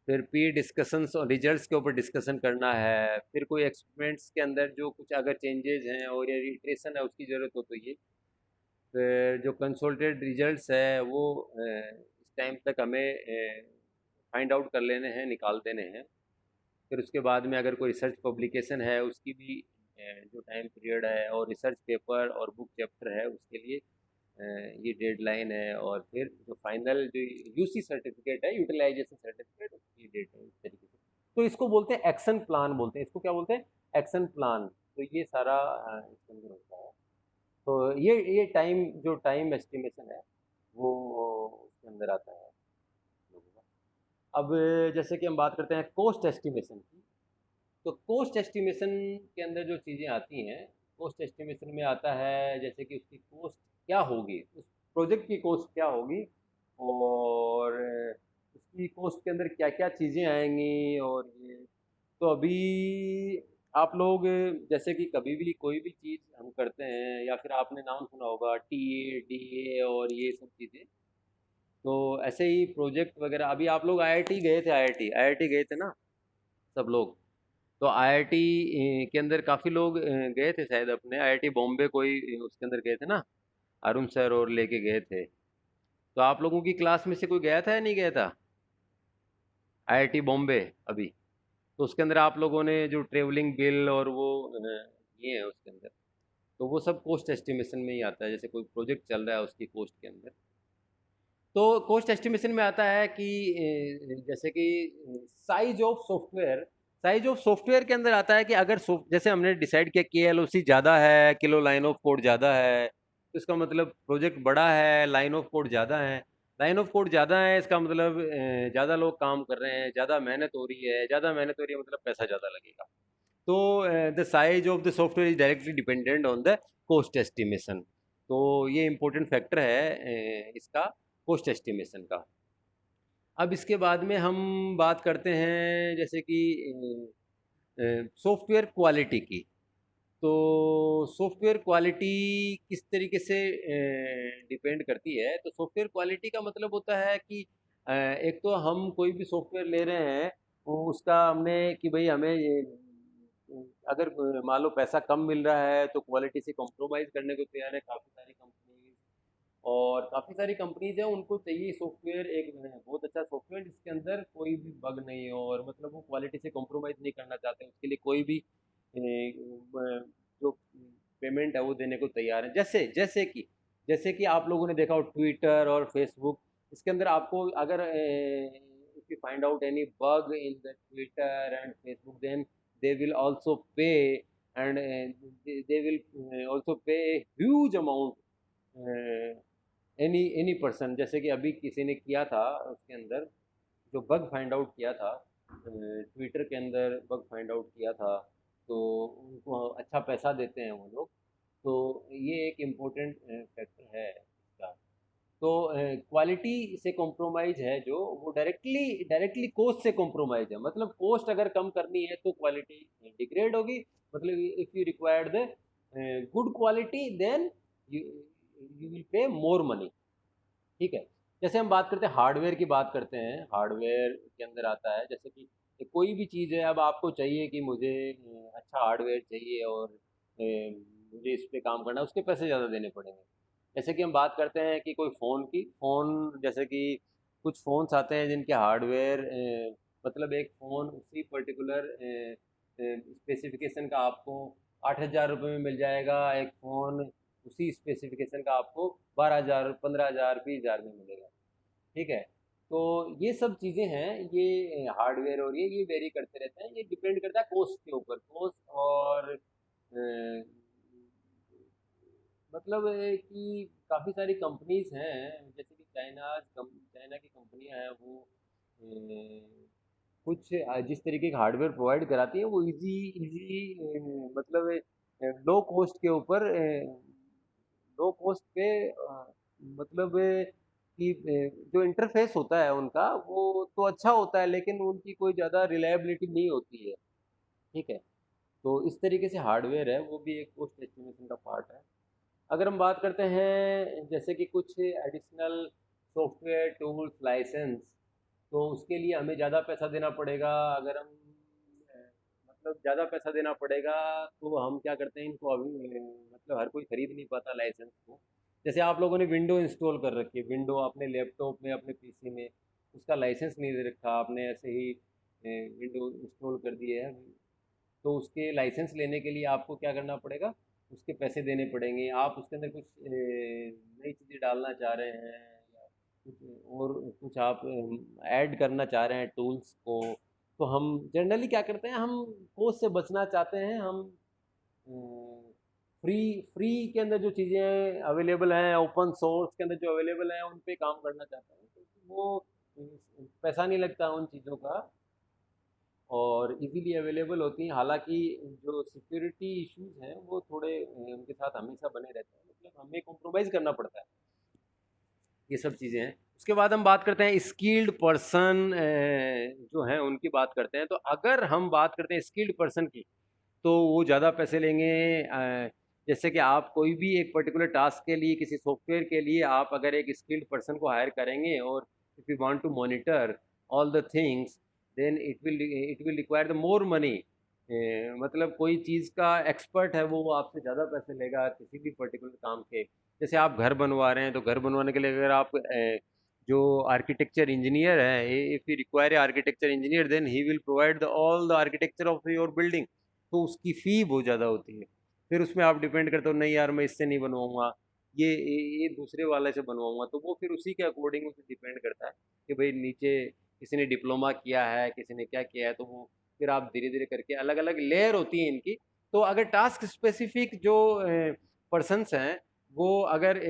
फिर पीर डिस्कशंस और रिजल्ट्स के ऊपर डिस्कशन करना है। फिर कोई एक्सपेरिमेंट्स के अंदर जो कुछ अगर चेंजेस हैं और या रिट्रेशन है उसकी ज़रूरत हो तो ये। फिर जो कंसोल्टेड रिजल्ट्स है वो इस टाइम तक हमें फाइंड आउट कर लेने हैं, निकाल देने हैं। फिर उसके बाद में अगर कोई रिसर्च पब्लिकेशन है उसकी भी जो टाइम पीरियड है, और रिसर्च पेपर और बुक चैप्टर है उसके लिए ये डेडलाइन है। और फिर जो फाइनल जो UC सर्टिफिकेट है, यूटिलाइजेशन सर्टिफिकेट, उसकी डेट है इस तरीके से। तो इसको बोलते हैं एक्शन प्लान बोलते हैं, इसको क्या बोलते हैं, एक्शन प्लान। तो ये सारा इसके अंदर होता है। तो ये टाइम जो टाइम एस्टिमेशन है वो उसके अंदर आता है लोगों का। अब जैसे कि हम बात करते हैं कॉस्ट एस्टिमेशन की, तो कॉस्ट एस्टिमेशन के अंदर जो चीज़ें आती हैं, कॉस्ट एस्टिमेशन में आता है जैसे कि उसकी कॉस्ट क्या होगी, उस प्रोजेक्ट की कॉस्ट क्या होगी, और उसकी कॉस्ट के अंदर क्या क्या चीज़ें आएंगी। और ये तो अभी आप लोग जैसे कि कभी भी कोई भी चीज़ हम करते हैं, या फिर आपने नाम सुना होगा TA DA और ये सब चीज़ें, तो ऐसे ही प्रोजेक्ट वगैरह। अभी आप लोग IIT गए थे, IIT गए थे ना सब लोग, तो IIT के अंदर काफ़ी लोग गए थे शायद, अपने IIT बॉम्बे कोई उसके अंदर गए थे ना, अरुण सर और लेके गए थे। तो आप लोगों की क्लास में से कोई गया था या नहीं गया था IIT बॉम्बे अभी? तो उसके अंदर आप लोगों ने जो ट्रेवलिंग बिल और वो ये है उसके अंदर, तो वो सब कॉस्ट एस्टिमेशन में ही आता है। जैसे कोई प्रोजेक्ट चल रहा है उसकी कॉस्ट के अंदर, तो कॉस्ट एस्टिमेशन में आता है कि जैसे कि size of software, size of software के अंदर आता है कि अगर जैसे हमने डिसाइड किया KLOC ज़्यादा है, किलो लाइन ऑफ कोड ज़्यादा है, तो इसका मतलब प्रोजेक्ट बड़ा है, लाइन ऑफ कोड ज़्यादा है। लाइन ऑफ कोड ज़्यादा है, इसका मतलब ज़्यादा लोग काम कर रहे हैं, ज़्यादा मेहनत हो रही है, ज़्यादा मेहनत हो रही है मतलब पैसा ज़्यादा लगेगा। तो the size of the software is directly dependent on the cost estimation. तो ये इम्पोर्टेंट फैक्टर है इसका, कॉस्ट एस्टिमेशन का। अब इसके बाद में हम बात करते हैं जैसे कि सॉफ्टवेयर क्वालिटी की। तो सॉफ्टवेयर क्वालिटी किस तरीके से डिपेंड करती है, तो सॉफ्टवेयर क्वालिटी का मतलब होता है कि एक तो हम कोई भी सॉफ्टवेयर ले रहे हैं, वो उसका हमने कि भाई हमें अगर मान लो पैसा कम मिल रहा है तो क्वालिटी से कॉम्प्रोमाइज़ करने को तैयार है काफ़ी सारी कंपनीज। और काफ़ी सारी कंपनीज हैं, उनको चाहिए सॉफ्टवेयर एक बहुत अच्छा सॉफ्टवेयर जिसके अंदर कोई भी बग नहीं हो, और मतलब वो क्वालिटी से कॉम्प्रोमाइज़ नहीं करना चाहते, उसके लिए कोई भी जो पेमेंट है वो देने को तैयार है। जैसे कि आप लोगों ने देखा हो ट्विटर और फेसबुक, इसके अंदर आपको अगर if you find out any bug in the Twitter and Facebook, then they will also pay, and they will also pay huge amount any person. जैसे कि अभी किसी ने किया था, उसके अंदर जो बग फाइंड आउट किया था, ट्विटर के अंदर बग फाइंड आउट किया था, तो उनको अच्छा पैसा देते हैं वो लोग। तो ये एक इम्पोर्टेंट फैक्टर है इसका। तो क्वालिटी से कॉम्प्रोमाइज़ है जो, वो डायरेक्टली डायरेक्टली कॉस्ट से कॉम्प्रोमाइज़ है। मतलब कॉस्ट अगर कम करनी है तो क्वालिटी डिग्रेड होगी। मतलब if you require the good quality, then you you will pay more money. ठीक है। जैसे हम बात करते हैं हार्डवेयर की, बात करते हैं हार्डवेयर के अंदर आता है जैसे कि कोई भी चीज़ है, अब आपको चाहिए कि मुझे अच्छा हार्डवेयर चाहिए और मुझे इस पे काम करना है, उसके पैसे ज़्यादा देने पड़ेंगे। जैसे कि हम बात करते हैं कि कोई फ़ोन जैसे कि कुछ फ़ोन्स आते हैं जिनके हार्डवेयर मतलब एक फ़ोन उसी पर्टिकुलर स्पेसिफिकेशन का आपको 8,000 रुपये में मिल जाएगा, एक फ़ोन उसी स्पेसिफिकेशन का आपको 12,000, 15,000, 20,000 में मिलेगा। ठीक है। तो ये सब चीज़ें हैं, ये हार्डवेयर और ये वेरी करते रहते हैं, ये डिपेंड करता है कोस्ट के ऊपर। कोस्ट और मतलब है कि काफ़ी सारी कंपनीज हैं, जैसे कि चाइना की कंपनियां हैं, वो कुछ जिस तरीके का हार्डवेयर प्रोवाइड कराती हैं वो इजी इजी मतलब लो कॉस्ट के ऊपर, लो कॉस्ट पे मतलब कि जो इंटरफेस होता है उनका वो तो अच्छा होता है, लेकिन उनकी कोई ज़्यादा रिलायबिलिटी नहीं होती है। ठीक है। तो इस तरीके से हार्डवेयर है वो भी एक कॉस्ट एस्टिमेशन का पार्ट है। अगर हम बात करते हैं जैसे कि कुछ एडिशनल सॉफ्टवेयर टूल्स लाइसेंस, तो उसके लिए हमें ज़्यादा पैसा देना पड़ेगा। अगर हम मतलब ज़्यादा पैसा देना पड़ेगा तो हम क्या करते हैं, इनको अभी मतलब हर कोई खरीद नहीं पाता लाइसेंस को। जैसे आप लोगों ने विंडो इंस्टॉल कर रखी है, विंडो अपने लैपटॉप में, अपने पीसी में, उसका लाइसेंस नहीं दे रखा आपने, ऐसे ही विंडो इंस्टॉल कर दिए है, तो उसके लाइसेंस लेने के लिए आपको क्या करना पड़ेगा, उसके पैसे देने पड़ेंगे। आप उसके अंदर कुछ नई चीज़ें डालना चाह रहे हैं, या कुछ और कुछ आप ऐड करना चाह रहे हैं टूल्स को, तो हम जनरली क्या करते हैं, हम कोस्ट से बचना चाहते हैं। हम फ्री फ्री के अंदर जो चीज़ें अवेलेबल हैं, ओपन सोर्स के अंदर जो अवेलेबल हैं, उन पे काम करना चाहते हैं, क्योंकि वो पैसा नहीं लगता उन चीज़ों का और इजीली अवेलेबल होती हैं। हालांकि जो सिक्योरिटी इश्यूज हैं वो थोड़े उनके साथ हमेशा बने रहते हैं, मतलब हमें कॉम्प्रोमाइज़ करना पड़ता है। ये सब चीज़ें हैं। उसके बाद हम बात करते हैं स्किल्ड पर्सन जो हैं उनकी बात करते हैं। तो अगर हम बात करते हैं स्किल्ड पर्सन की, तो वो ज़्यादा पैसे लेंगे। जैसे कि आप कोई भी एक पर्टिकुलर टास्क के लिए, किसी सॉफ्टवेयर के लिए आप अगर एक स्किल्ड पर्सन को हायर करेंगे, और if you want to monitor all the things, then it will require the more money. मतलब कोई चीज़ का एक्सपर्ट है वो आपसे ज़्यादा पैसे लेगा किसी भी पर्टिकुलर काम के। जैसे आप घर बनवा रहे हैं, तो घर बनवाने के लिए अगर आप जो आर्किटेक्चर इंजीनियर है, if you require architecture engineer, then he will provide the all the architecture of your building. तो उसकी फ़ी बहुत ज़्यादा होती है। फिर उसमें आप डिपेंड करते हो, नहीं यार मैं इससे नहीं बनवाऊँगा, ये दूसरे वाले से बनवाऊँगा। तो वो फिर उसी के अकॉर्डिंग उसे डिपेंड करता है कि भाई नीचे किसी ने डिप्लोमा किया है, किसी ने क्या किया है, तो वो फिर आप धीरे-धीरे करके, अलग-अलग लेयर होती है इनकी। तो अगर टास्क स्पेसिफिक जो पर्सन्स हैं, वो अगर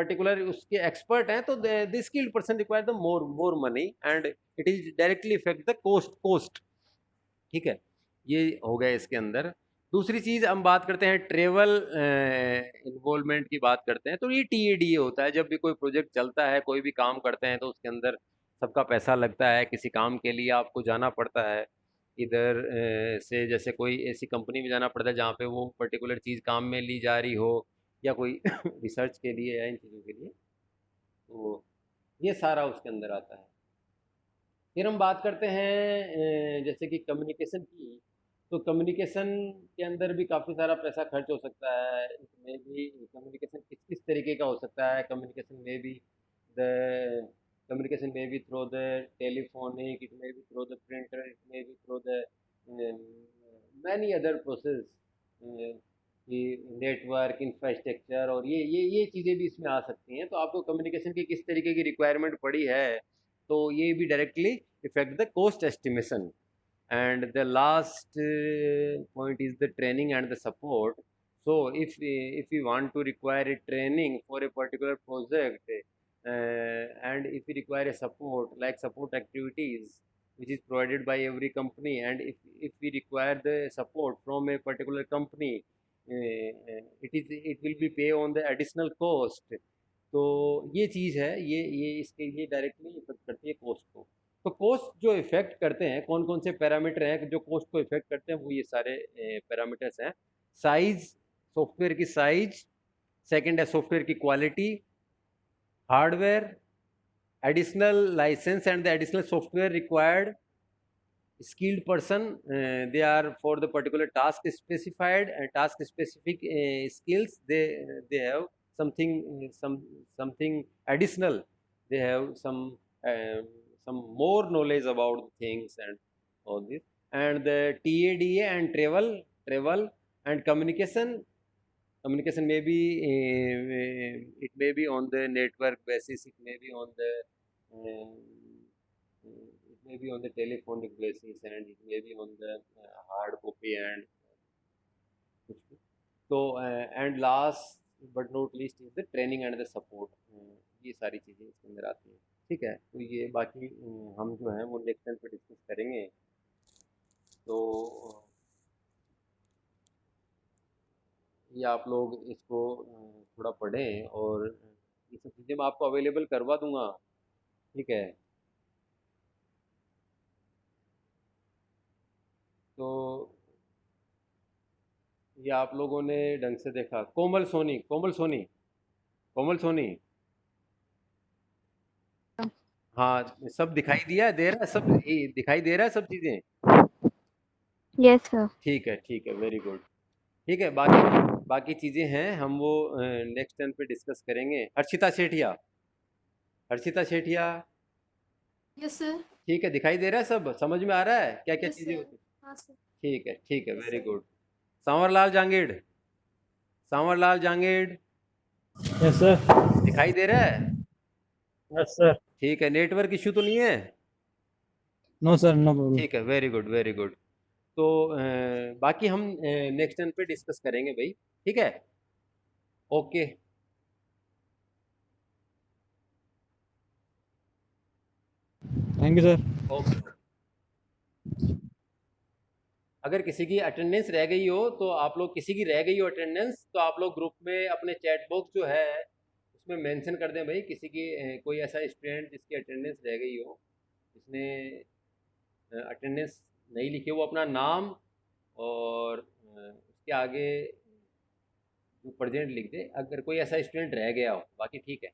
पर्टिकुलर उसके एक्सपर्ट हैं, तो the skilled person require the more money and it is directly effect the cost. ठीक है, ये हो गया इसके अंदर। दूसरी चीज़ हम बात करते हैं ट्रेवल इन्वॉल्वमेंट की बात करते हैं, तो ये TADA होता है। जब भी कोई प्रोजेक्ट चलता है, कोई भी काम करते हैं, तो उसके अंदर सबका पैसा लगता है। किसी काम के लिए आपको जाना पड़ता है इधर से, जैसे कोई ऐसी कंपनी में जाना पड़ता है जहाँ पे वो पर्टिकुलर चीज़ काम में ली जा रही हो, या कोई रिसर्च के लिए या इन चीज़ों के लिए, तो ये सारा उसके अंदर आता है। फिर हम बात करते हैं जैसे कि कम्युनिकेशन की, तो कम्युनिकेशन के अंदर भी काफ़ी सारा पैसा खर्च हो सकता है। इसमें भी कम्युनिकेशन किस किस तरीके का हो सकता है। द कम्युनिकेशन में भी थ्रू द टेलीफोनिक, इट में भी थ्रू द प्रिंटर, इट में भी through the many other process, कि नेटवर्क इंफ्रास्ट्रक्चर, और ये चीज़ें भी इसमें आ सकती हैं। तो आपको कम्युनिकेशन की किस तरीके की रिक्वायरमेंट पड़ी है, तो ये भी directly effect the cost estimation. And the last point is the training and the support. So if we want to require a training for a particular project, and if we require a support like support activities which is provided by every company, and if we require the support from a particular company, it will be pay on the additional cost. तो ये चीज़ है, ये इसके लिए directly effect करती है coast को। तो कोस्ट जो इफेक्ट करते हैं, कौन कौन से पैरामीटर हैं जो कोस्ट को इफेक्ट करते हैं, वो ये सारे पैरामीटर्स हैं। साइज, सॉफ्टवेयर की साइज, सेकंड है सॉफ्टवेयर की quality, hardware, additional licence and the additional software required, skilled person, they are for the particular task specified and task specific skills, they have something additional, they have some more knowledge about things and all this. And the TADA and travel and communication may be it may be on the network basis, it may be on the it may be on the telephonic basis, and it may be on the hard copy and तो and last but not least is the training and the support. ये सारी चीज़ें इसके अंदर आती हैं। ठीक है, तो ये बाकी हम जो है वो नेक्स्ट टाइम पे डिस्कस करेंगे। तो ये आप लोग इसको थोड़ा पढ़ें, और ये सब चीज़ें मैं आपको अवेलेबल करवा दूंगा। ठीक है, तो ये आप लोगों ने ढंग से देखा। कोमल सोनी, हाँ, सब दिखाई दे रहा है, सब दिखाई दे रहा है, सब चीज़ें। Yes sir. ठीक है, वेरी गुड। ठीक है, बाकी चीज़ें हैं, हम वो नेक्स्ट टाइम पे डिस्कस करेंगे। Harshita Sethia, yes sir. ठीक है, दिखाई दे रहा है, सब समझ में आ रहा है क्या क्या Yes, चीज़ें sir. होती हैं? हाँ सर। ठीक है, very good. Sanwarlal Jangid, yes sir. दिखाई दे रहा है? Yes sir. ठीक है, नेटवर्क इशू तो नहीं है? No sir, no problem. ठीक है, वेरी गुड। तो बाकी हम नेक्स्ट टाइम पे डिस्कस करेंगे भाई। ठीक है, okay. Thank you sir. Okay. अगर किसी की अटेंडेंस रह गई हो, तो आप लोग, किसी की रह गई हो अटेंडेंस, तो आप लोग ग्रुप में अपने चैट बॉक्स जो है उसमें मेंशन कर दें भाई, किसी की कोई ऐसा स्टूडेंट जिसकी अटेंडेंस रह गई हो, जिसने अटेंडेंस नहीं लिखी, वो अपना नाम और उसके आगे जो प्रेजेंट लिख दे, अगर कोई ऐसा स्टूडेंट रह गया हो। बाकी ठीक है।